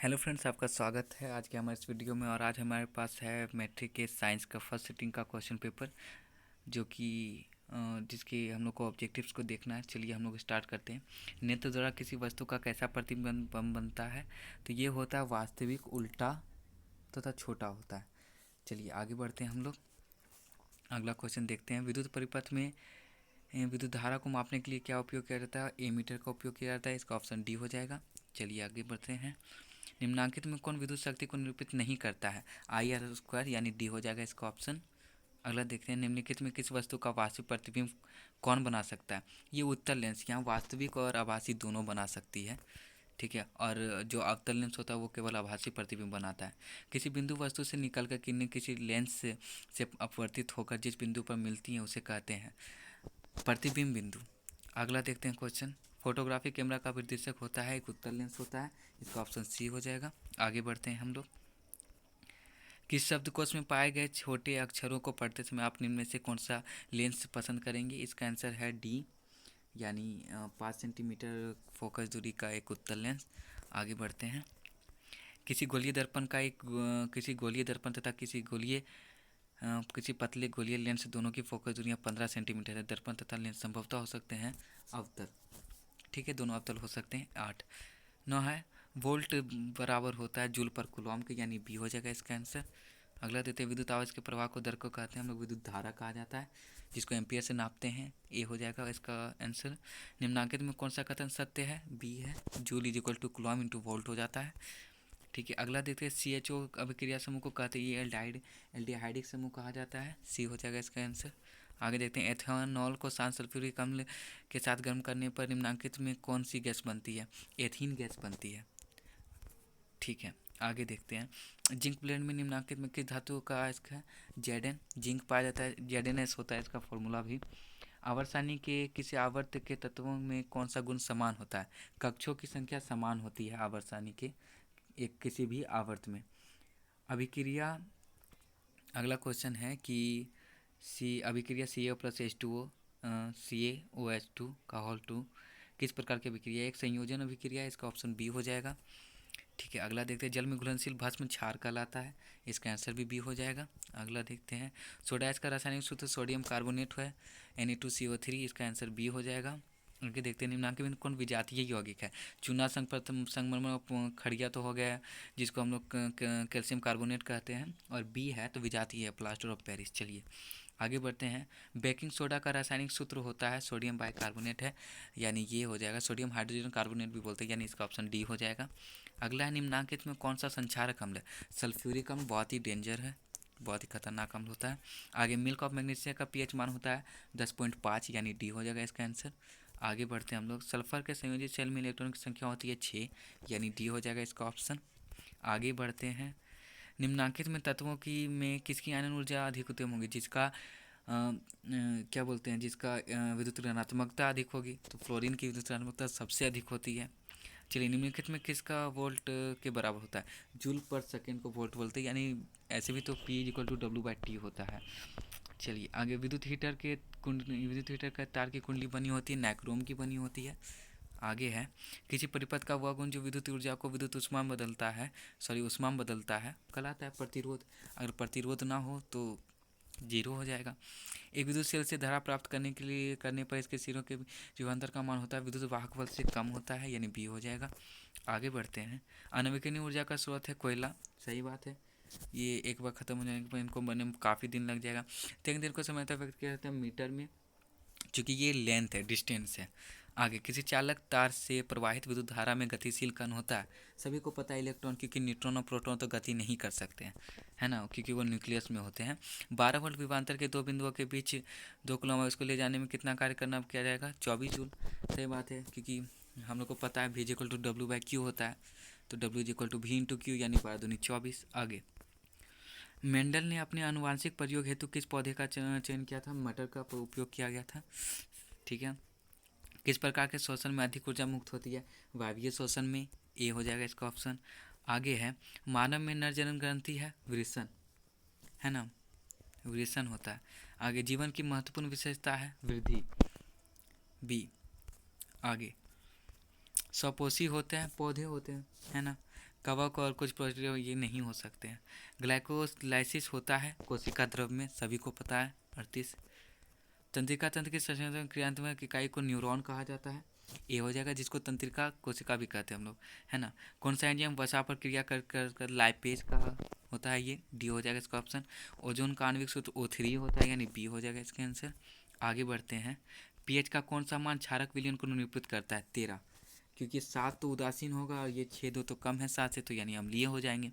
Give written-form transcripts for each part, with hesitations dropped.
Hello friends, आपका स्वागत है आज के हमारे इस वीडियो में। और आज हमारे पास है मैट्रिक के साइंस का फर्स्ट सिटिंग का क्वेश्चन पेपर, जो कि जिसके हम लोग को ऑब्जेक्टिव्स को देखना है। चलिए हम लोग स्टार्ट करते हैं। नेत्र द्वारा किसी वस्तु का कैसा प्रतिबिंब बनता है? तो ये होता है वास्तविक, उल्टा तथा छोटा होता है। चलिए आगे बढ़ते हैं हम लोग। अगला क्वेश्चन देखते हैं। विद्युत परिपथ में विद्युत धारा को मापने के लिए क्या उपयोग किया जाता है? एमीटर का उपयोग किया जाता है। इसका ऑप्शन डी हो जाएगा। चलिए आगे बढ़ते हैं। निम्नांकित में कौन विद्युत शक्ति को निरूपित नहीं करता है? आई आर स्क्वायर, यानी डी हो जाएगा इसका ऑप्शन। अगला देखते हैं। निम्नलिखित में किस वस्तु का वास्तविक प्रतिबिंब कौन बना सकता है? ये उत्तल लेंस यहाँ वास्तविक और आभासी दोनों बना सकती है, ठीक है। और जो अवतल लेंस होता है वो केवल आभासी प्रतिबिंब बनाता है। किसी बिंदु वस्तु से निकलकर किरणें किसी लेंस से अपवर्तित होकर जिस बिंदु पर मिलती हैं उसे कहते हैं प्रतिबिंब बिंदु। अगला देखते हैं क्वेश्चन। फोटोग्राफी कैमरा का परिदृश्यक होता है एक उत्तल लेंस होता है। इसका ऑप्शन सी हो जाएगा। आगे बढ़ते हैं हम लोग। किस शब्दकोश में पाए गए छोटे अक्षरों को पढ़ते समय आप निम्न में से कौन सा लेंस पसंद करेंगे? इसका आंसर है डी, यानी 5 सेंटीमीटर फोकस दूरी का एक उत्तल लेंस। आगे बढ़ते हैं। किसी गोलीय दर्पण तथा किसी पतले गोलीय लेंस दोनों की फोकस दूरियां 15 सेंटीमीटर है। दर्पण तथा लेंस संभवतः हो सकते हैं अवतल, ठीक है, दोनों अवतल हो सकते हैं। 9 है। वोल्ट बराबर होता है जूल पर कूलॉम के, यानी बी हो जाएगा इसका आंसर। अगला देते हैं। विद्युत आवेश के प्रवाह को दर को कहते हैं हम लोग विद्युत धारा कहा जाता है, जिसको एम्पियर से नापते हैं। ए हो जाएगा इसका आंसर। निम्नांकित में कौन सा कथन सत्य है? बी है, joule is equal to coulomb into volt हो जाता है, ठीक है। अगला देखते हैं। CHO अभिक्रिया समूह को कहते हैं, ये एल्डिहाइडिक समूह कहा जाता है। सी हो जाएगा इसका आंसर। आगे देखते हैं। एथेनॉल को शांत सल्फ्यूरिक अम्ल के साथ गर्म करने पर निम्नांकित में कौन सी गैस बनती है? एथीन गैस बनती है, ठीक है। आगे देखते हैं। जिंक ब्लेंड में निम्नांकित में किस धातु का इसका जेडन जिंक पाया जाता है? जेडन होता है इसका फॉर्मूला भी। आवर्त के किसी आवर्त के तत्वों में कौन सा गुण समान होता है? कक्षों की संख्या समान होती है आवर्त के एक किसी भी आवर्त में। अभिक्रिया अगला क्वेश्चन है कि अभिक्रिया CaO+H2O CaOH2 का होल 2 किस प्रकार की अभिक्रिया? एक संयोजन अभिक्रिया है। इसका ऑप्शन बी हो जाएगा, ठीक है। अगला देखते हैं। जल में घुलनशील भस्म क्षार कहलाता है। इसका आंसर भी बी हो जाएगा। अगला देखते हैं। सोडा ऐश का रासायनिक सूत्र सोडियम कार्बोनेट है, Na2CO3। इसका आंसर बी हो जाएगा। आगे देखते हैं। निम्नांकित में कौन विजातीय यौगिक है? चूना संगमरमर खड़िया तो हो गया, जिसको हम लोग कैल्शियम कार्बोनेट कहते हैं। और बी है तो विजातीय है, प्लास्टर ऑफ पेरिस। चलिए आगे बढ़ते हैं। बेकिंग सोडा का रासायनिक सूत्र होता है सोडियम बाइकार्बोनेट है, यानी ये हो जाएगा। सोडियम हाइड्रोजन कार्बोनेट भी बोलते हैं, यानी इसका ऑप्शन डी हो जाएगा। अगला है। निम्नांकित में कौन सा संक्षारक अम्ल है? सल्फ्यूरिक अम्ल बहुत ही डेंजर है, बहुत ही खतरनाक अम्ल होता है। आगे मिल्क ऑफ मैग्नीशिया का पीएच मान होता है 10.5, यानी डी हो जाएगा इसका आंसर। आगे बढ़ते हैं हम लोग। सल्फर के संयोजित सेल में इलेक्ट्रॉन की संख्या होती है 6, यानी डी हो जाएगा इसका ऑप्शन। आगे बढ़ते हैं। निम्नांकित में तत्वों की में किसकी आयनन ऊर्जा अधिक उत्तम होगी? जिसका क्या बोलते हैं, जिसका विद्युत ऋणात्मकता अधिक होगी, तो फ्लोरीन की विद्युत ऋणात्मकता सबसे अधिक होती है। चलिए निम्नलिखित में किसका वोल्ट के बराबर होता है? जूल पर सेकेंड को वोल्ट बोलते हैं, यानी ऐसे भी तो P = W/T होता है। चलिए आगे। विद्युत हीटर का तार की कुंडली बनी होती है, नाइक्रोम की बनी होती है। आगे है। किसी परिपथ का वह गुण जो विद्युत ऊर्जा को विद्युत ऊष्मा में बदलता है कहलाता है प्रतिरोध। अगर प्रतिरोध ना हो तो जीरो हो जाएगा। एक विद्युत सेल से धारा प्राप्त करने पर इसके सिरों के विभवांतर का मान होता है विद्युत वाहक बल से कम होता है, यानी बी हो जाएगा। आगे बढ़ते हैं। अनविकिरणीय ऊर्जा का स्रोत है कोयला, सही बात है। ये एक बार ख़त्म हो जाने के बाद इनको बनने में काफ़ी दिन लग जाएगा। तेज देर को समय तक व्यक्त किया जाता है मीटर में, क्योंकि ये लेंथ है, डिस्टेंस है। आगे। किसी चालक तार से प्रवाहित विद्युत धारा में गतिशील कण होता है। सभी को पता है इलेक्ट्रॉन, क्योंकि न्यूट्रॉन और प्रोटॉन तो गति नहीं कर सकते हैं, है ना, क्योंकि वो न्यूक्लियस में होते हैं। 12 वोल्ट विभवांतर के दो बिंदुओं के बीच 2 कूलम्ब इसको ले जाने में कितना कार्य करना किया जाएगा? 24 जूल। सही बात है, क्योंकि हम लोग को पता है V = W/Q होता है, तो W = V/Q, यानी 12×24। आगे। मेंडल ने अपने आनुवांशिक प्रयोग हेतु किस पौधे का चयन किया था? मटर का उपयोग किया गया था, ठीक है। किस प्रकार के शोषण में अधिक ऊर्जा मुक्त होती है? वायवीय शोषण में, ए हो जाएगा इसका ऑप्शन। आगे है। मानव में नर जनन ग्रंथि है वृषण, है ना, वृषण होता है। आगे। जीवन की महत्वपूर्ण विशेषता है वृद्धि, बी। आगे। स्वपोषी होते हैं, पौधे होते हैं, है ना। कवक और कुछ प्रोटीन ये नहीं हो सकते हैं। ग्लाइकोलाइसिस होता है कोशिका द्रव में, सभी को पता है। 38, तंत्रिका तंत्र की संरचना क्रियात्मक इकाई को न्यूरॉन कहा जाता है। ये हो जाएगा, जिसको तंत्रिका कोशिका भी कहते हैं हम लोग, है ना। कौन सा एंजाइम वसा पर क्रिया कर लाइपेज का होता है, ये डी हो जाएगा इसका ऑप्शन। ओजोन का आणविक सूत्र O3 होता है, यानी बी हो जाएगा इसका आंसर। आगे बढ़ते हैं। पीएच का कौन सा मान क्षारक विलयन को निरूपित करता है, 13, क्योंकि 7 तो उदासीन होगा और ये 6 2 तो कम है 7 से, तो यानी अम्लीय हो जाएंगे।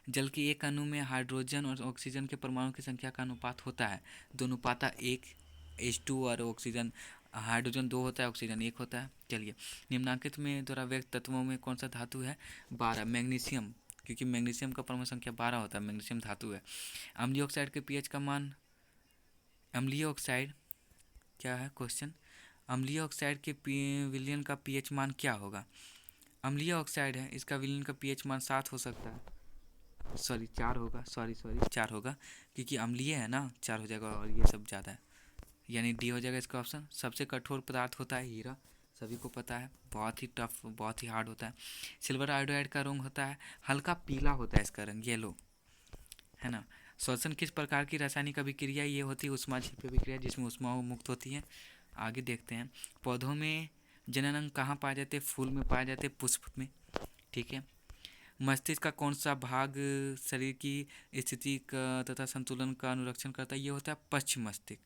जल के एक अणु में हाइड्रोजन और ऑक्सीजन के परमाणु की संख्या का अनुपात होता है 2:1, H2 और ऑक्सीजन, हाइड्रोजन 2 होता है, ऑक्सीजन 1 होता है। चलिए, निम्नांकित में द्वारा व्यक्त तत्वों में कौन सा धातु है, 12, मैग्नीशियम, क्योंकि मैग्नीशियम का परमाणु संख्या 12 होता है, मैग्नीशियम धातु है। अम्लीय ऑक्साइड के पीएच का मान, अम्लीय ऑक्साइड क्या है क्वेश्चन, अम्लीय ऑक्साइड के विलयन का पीएच मान क्या होगा। अम्लीय ऑक्साइड है, इसका विलयन का पीएच मान 7 हो सकता है, सॉरी 4 होगा, सॉरी 4 होगा, क्योंकि अम्लीय है ना, 4 हो जाएगा और ये सब ज़्यादा है, यानी डी हो जाएगा इसका ऑप्शन। सबसे कठोर पदार्थ होता है हीरा, सभी को पता है, बहुत ही टफ, बहुत ही हार्ड होता है। सिल्वर आयोडाइड का रंग होता है हल्का पीला होता है, इसका रंग येलो, है ना। श्वसन किस प्रकार की रासायनिक अभिक्रिया ये होती है, ऊष्माक्षेपी अभिक्रिया, जिसमें ऊष्मा मुक्त होती है। आगे देखते हैं, पौधों में जनन अंग कहाँ पाए जाते हैं, फूल में पाए जाते हैं, पुष्प में, ठीक है। मस्तिष्क का कौन सा भाग शरीर की स्थिति का तथा संतुलन का अनुरक्षण करता है, ये होता है पश्च मस्तिष्क,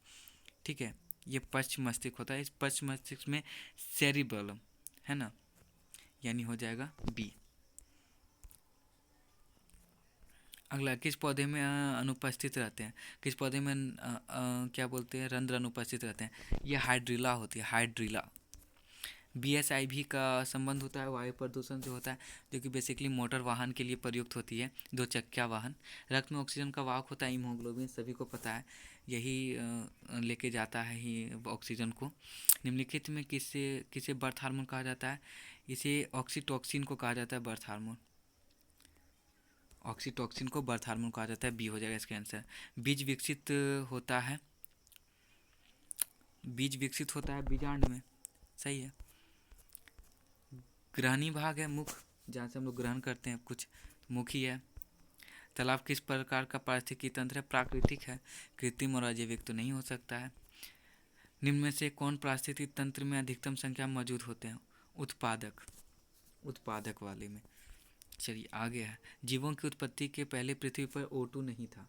ठीक है, ये पश्च मस्तिष्क होता है। इस पश्च मस्तिष्क में सेरिबेलम, है ना, यानी हो जाएगा बी। अगला, किस पौधे में अनुपस्थित रहते हैं, किस पौधे में क्या बोलते हैं, रंध्र अनुपस्थित रहते हैं, ये हाइड्रिला होती है, हाइड्रिला। BSIB का संबंध होता है वायु प्रदूषण से होता है, जो कि बेसिकली मोटर वाहन के लिए प्रयुक्त होती है, 2 चक्किया वाहन। रक्त में ऑक्सीजन का वाहक होता है हीमोग्लोबिन, सभी को पता है, यही लेके जाता है ही ऑक्सीजन को। निम्नलिखित में किसे किसे बर्थ हार्मोन कहा जाता है, इसे ऑक्सीटोक्सिन को कहा जाता है बर्थ हार्मोन, ऑक्सीटोक्सिन को बर्थ हार्मोन कहा जाता है, बी हो जाएगा इसका आंसर। बीज विकसित होता है, बीज विकसित होता है बीजांड में, सही है। ग्रहणी भाग है मुख, जहाँ से हम लोग ग्रहण करते हैं कुछ, मुख ही है। तालाब किस प्रकार का पारिस्थितिकी तंत्र है, प्राकृतिक है, कृत्रिम और अजैविक तो नहीं हो सकता है। निम्न में से कौन पारिस्थितिकी तंत्र में अधिकतम संख्या में मौजूद होते हैं, उत्पादक, उत्पादक वाले में। चलिए आगे है, जीवों की उत्पत्ति के पहले पृथ्वी पर O2 नहीं था,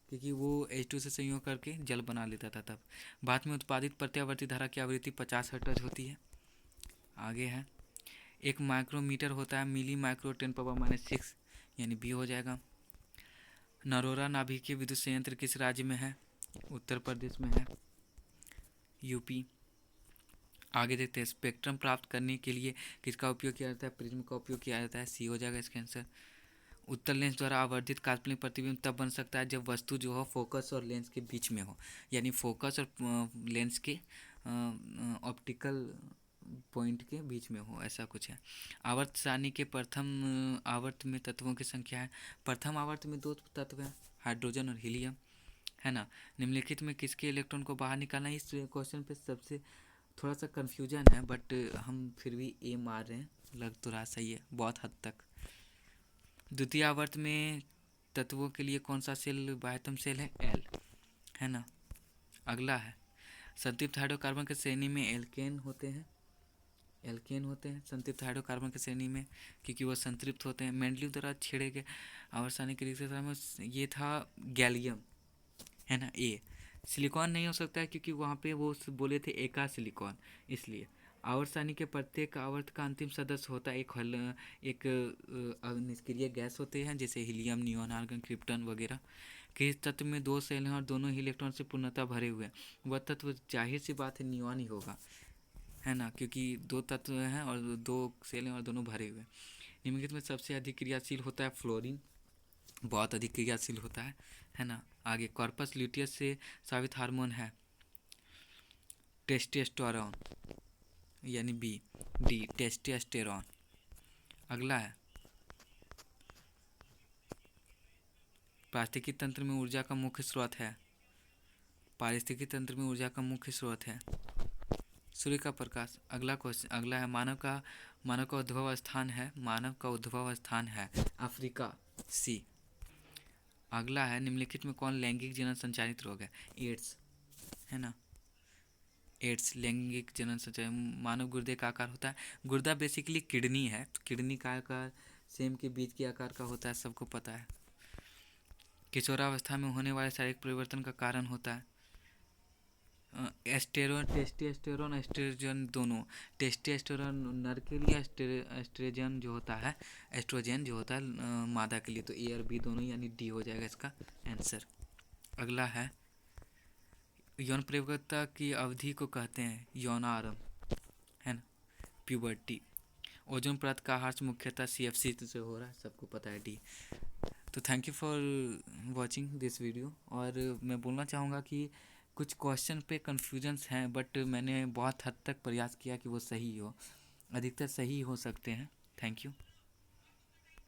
क्योंकि वो H2 से संयोग करके जल बना लेता था तब। बाद में उत्पादित प्रत्यावर्ती धारा की आवृत्ति 50 हर्ट्ज होती है। आगे है, एक माइक्रोमीटर होता है मिली माइक्रो 10⁻⁻⁶, यानी बी हो जाएगा। नरोरा नाभिकीय विद्युत संयंत्र किस राज्य में है, उत्तर प्रदेश में है, यूपी। आगे देखते हैं, स्पेक्ट्रम प्राप्त करने के लिए किसका उपयोग किया जाता है, प्रिज्म का उपयोग किया जाता है, सी हो जाएगा इसका आंसर। उत्तल लेंस द्वारा आवर्धित काल्पनिक प्रतिबिंब तब बन सकता है जब वस्तु जो हो फोकस और लेंस के बीच में हो, यानी फोकस और लेंस के ऑप्टिकल पॉइंट के बीच में हो, ऐसा कुछ है। आवर्त सारणी के प्रथम आवर्त में तत्वों की संख्या है, प्रथम आवर्त में 2 तत्व हैं, हाइड्रोजन और हीलियम, है ना। निम्नलिखित में किसके इलेक्ट्रॉन को बाहर निकालना है, इस क्वेश्चन पे सबसे थोड़ा सा कन्फ्यूजन है, बट हम फिर भी ए मार रहे हैं, लग तो रहा सही है बहुत हद तक। द्वितीय आवर्त में तत्वों के लिए कौन सा सेल बाह्यतम सेल है, एल, है ना। अगला है, संतृप्त हाइड्रोकार्बन की श्रेणी में एल्केन होते हैं, एल्केन होते हैं संतृप्त हाइड्रोकार्बन की श्रेणी में, क्योंकि वो संतृप्त होते हैं। मेंडलीव द्वारा छेड़े गए आवर्तसारणी के लिए में ये था गैलियम, है ना, ए। सिलिकॉन नहीं हो सकता है, क्योंकि वहाँ पे वो बोले थे एका सिलिकॉन, इसलिए। आवर्तसारणी के प्रत्येक आवर्त का अंतिम सदस्य होता है एक निष्क्रिय गैस होते हैं, जैसे हीलियम, नियॉन, आर्गन, क्रिप्टन वगैरह। किस तत्व में 2 सेल हैं और दोनों ही इलेक्ट्रॉन से पूर्णतः भरे हुए हैं, वह तत्व जाहिर सी बात है नियॉन ही होगा, है ना, क्योंकि 2 तत्व हैं और 2 सेल हैं और दोनों भरे हुए हैं। निम्नलिखित में सबसे अधिक क्रियाशील होता है फ्लोरीन, बहुत अधिक क्रियाशील होता है ना। आगे, कॉर्पस ल्यूटियस से साबित हार्मोन है टेस्टोस्टेरोन, यानी बी, डी टेस्टोस्टेरोन। अगला है, पारिस्थितिकी तंत्र में ऊर्जा का मुख्य स्रोत है, पारिस्थितिकी तंत्र में ऊर्जा का मुख्य स्रोत है सूर्य का प्रकाश। अगला क्वेश्चन, अगला है, मानव का मानव का उद्भव स्थान है अफ्रीका, सी। अगला है निम्नलिखित में कौन लैंगिक जनन संचालित रोग है? एड्स, है ना। एड्स लैंगिक जनन संचालित। मानव गुर्दे का आकार होता है, गुर्दा बेसिकली किडनी है, तो किडनी का आकार सेम के बीच के आकार का होता है, सबको पता है। किशोरावस्था में होने वाले शारीरिक परिवर्तन का कारण होता है टेस्टोस्टेरोन एस्ट्रोजन दोनों। टेस्टोस्टेरोन नर के लिए, एस्ट्रोजन जो होता है, एस्ट्रोजन जो होता है मादा के लिए। तो ए और बी दोनों, यानी डी हो जाएगा इसका आंसर। अगला है यौन परिपक्वता की अवधि को कहते हैं यौनारंभ, है ना, प्यूबर्टी। ओजोन परत का ह्रास मुख्यतः CFC से हो रहा है, सबको पता है, डी। तो thank you for watching this video. और मैं बोलना चाहूँगा कि कुछ क्वेश्चन पे कन्फ्यूजन्स हैं, बट मैंने बहुत हद तक प्रयास किया कि वो सही हो, अधिकतर सही हो सकते हैं। Thank you.